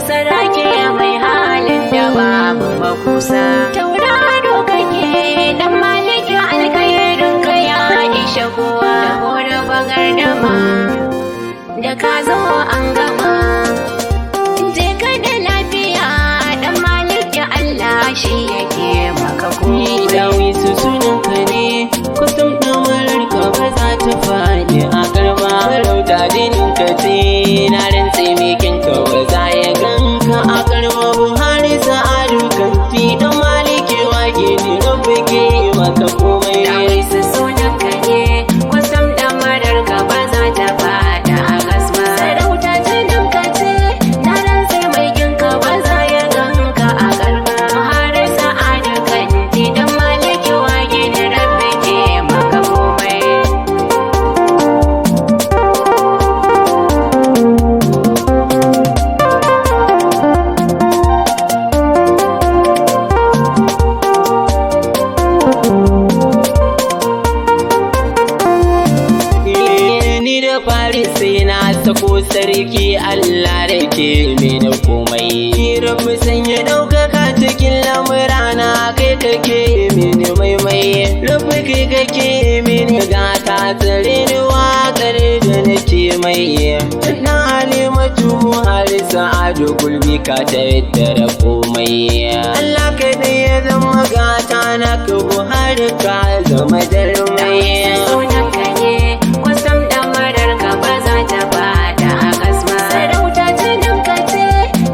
sarki mai halin da babu makusa. Tauraro kake dan maliki alkhairin ka ya isha kowa. Da hore bagar dama da ka zo an gama. Je ka da lafiya dan maliki Allah shi yake maka komai. Dawisu sunan ka ne kusan ɗamarar ka ba za ta faɗi a karba. Farauta jinin ka ce na rantse mikin ka ba za ya ganka a karba. Buhari sa'adu kanti dan maliki wage ne rabbi ke maka komai. Dawisu sunan ka ne kusan ɗamarar ka ba za ta faɗi a kasba. Sarauta jinin ka ce na rantse mai ginka ba za ya ganka a karba. Buhari sa'adu kanti dan maliki wage ne rabbi ke maka komai. Ni da fari sai na sako sarki Allah da ke mini komai. Ni rabbi sanya ɗaukaka cikin lamurana kai kake mini maimai. Rabbi kai kake mini gata tsare ni waƙar da nake mai. Na Halimatu har Sa'adu gulbi ka tattara komai. Allah kaɗai ya zama gata na ka Buhari ka zama jarumai. Sunan ka ne kusan ɗamarar ka ba za ta faɗa a kasba. Sarauta jinin ka ce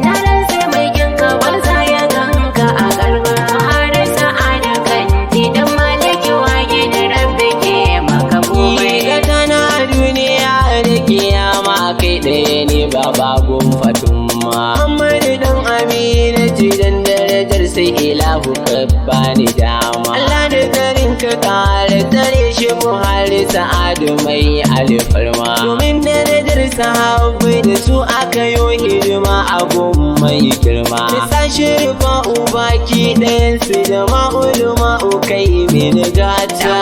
na rantse mai ginka ba za ya ganka a garba. Har sa'ada kanti dan maliki wage da rabbi ke maka komai. Gata na duniya da kiyama kai ɗaya ne ba babun fatumma. Muhammadu dan Amina ce dan darajar sai ilahu ka bani dama. Allah da garin ka kare tsare shi Buhari Sa'adu mai alfarma. Domin darajar sahabbai da su aka yo hidima abun mai girma. Da sashi rufa'u baki ɗayansu da ma'uluma'u kai mini gata.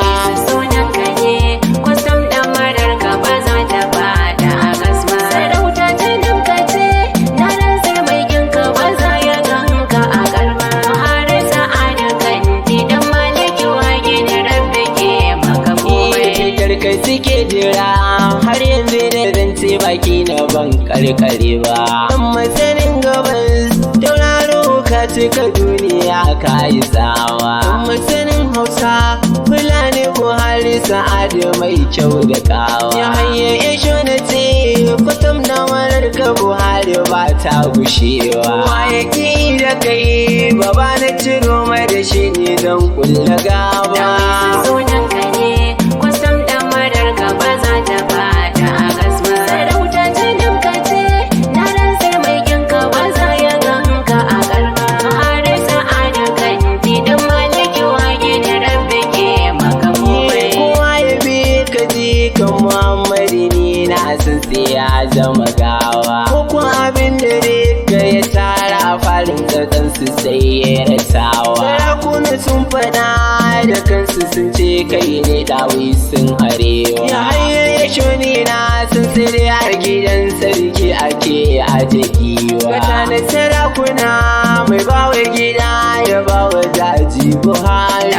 Sunan ka ne kusan ɗamarar ka ba za ta faɗa a kasba. Sarauta jinin ka ce na rantse mai ginka ba za ya ganka a garba. Har sa'ada kanti dan maliki wage da rabbi ke maka komai. Karka suke jira har yanzu da zance baki na ban karkare ba. Amma sanin gabas tauraro ka cika duniya ka yi tsawa. Amma sanin Hausa Fulani Buhari Sa'adu mai kyau da kawa. Ya hanye isho na ce kwatam da marar ka Buhari ba ta gushewa. Waye ki da kai baba na ciro mai da shi ne don kulla gaba. Sunan ka ne kusan ɗamarar ka ba za ta faɗa a kasba. Sarauta jinin ka ce na rantse mai ginka ba za ya ganka a garba. Har sa'ada kanti dan maliki wage da rabbi ke maka komai. Kowa ya bi ka ji kan Muhammadu ni na san sai ya zama gawa. Ko abin da ka ya tara farin tsatsan su sai ya rasawa. Sarakuna sun faɗa da kansu sun ce kai ne dawisun arewa. Ya hayayya shoni na sun tsiri har gidan sarki ake aje giwa. Gata na sarakuna mai bawa gida ya bawa daji Buhari.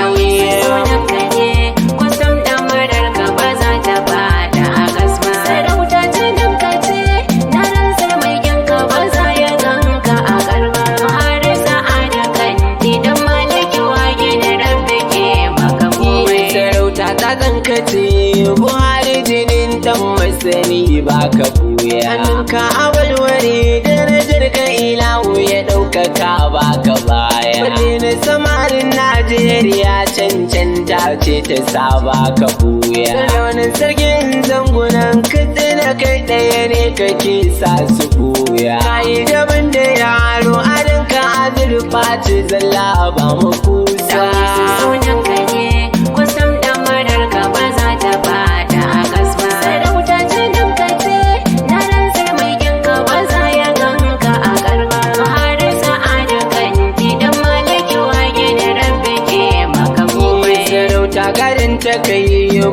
Sunan ka ne kusan ɗamarar ka ba za ta faɗa a kasba. Sarauta jinin ka ce na rantse mai ginka ba za ya ganka a garba. Har sa'ada kanti dan maliki wage da rabbi ke maka komai. Sarauta ta zankace Buhari jinin dan masani ba ka buya. Hannunka a walware darajar ka ilahu ya ɗaukaka ba ka baya. Balle na samarin Najeriya cancanta ce ta saba ka buya. Salonin sarkin zangunan katsina kai ɗaya ne kake sa su buya. Kayi daban da yaro adonka azurfa ce zalla ba mu kusa. Sunan ka ne kusan ɗamarar ka ba za ta faɗa a kasba. Sarauta jinin ka ce na rantse mai ginka ba za ya ganka a garba. Har sa'ada kanti dan maliki wage da rabbi ke maka komai. Sarauta garin ta kai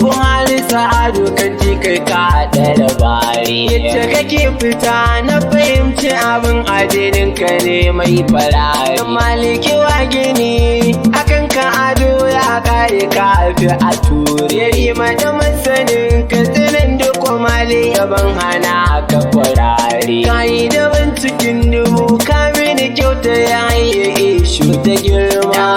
Buhari Sa'adu kan ji kai ka da baya. ware. Yadda kake fita na fahimci abin addinin ka ne mai farare. Maliki wa gini akan ka ado ya kare ka fi a ture. Yari mata masanin ka tsinin duk mali yaban hana ka kwarare. Kayi daban cikin dubu ka mini kyauta ya yi ishu ta girma.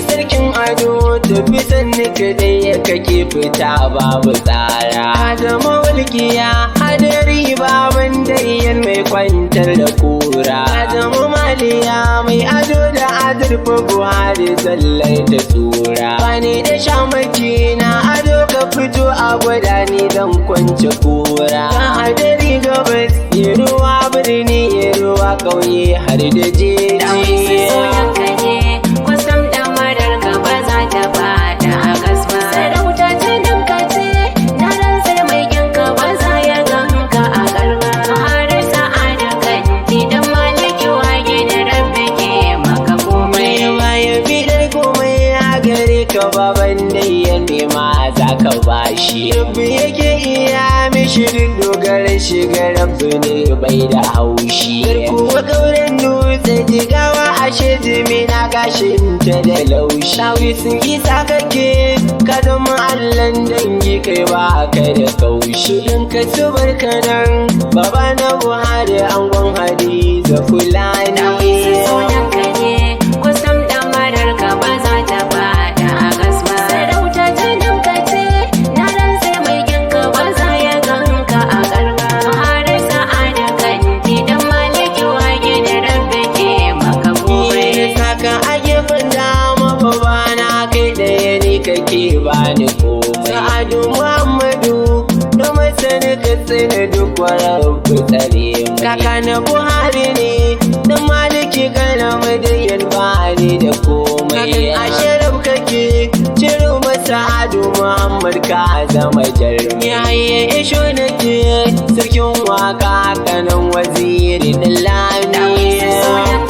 Sarkin ado tafi sanni kadai ya kake fita babu tsara. Adama walƙiya hadari baban dayyan mai kwantar da kura. Adama maliya mai ado da azurfa buhari sallar ta tsura. Bani da shamaki na ado ka fito a gwada ni dan kwance kura. Ka hadari gabas ya ruwa birni ya ruwa ƙauye har da jeji. Ka baban dai nema za ka bashi. Rabbi yake iya mishi duk dogaran shiga rabbi ne bai da haushi. Garkuwa kauren dutse jigawa ashe jimi na gashin ta da laushi. Dawisun isa kake ka zama allan dangi kai ba ka da kaushi. Din ka zubar ka nan baba na buhari angon hadiza fulani. Kake bani komai. Sa'adu Muhammadu na masani ka tsina duk warar fitsare mai. Kaka na Buhari ne na maliki kana madayyar bani da komai. Kakan ashirar kake ciro masa Adu Muhammad ka zama jarumi. Yahaya isho nake sarkin waka kanan waziri da lami.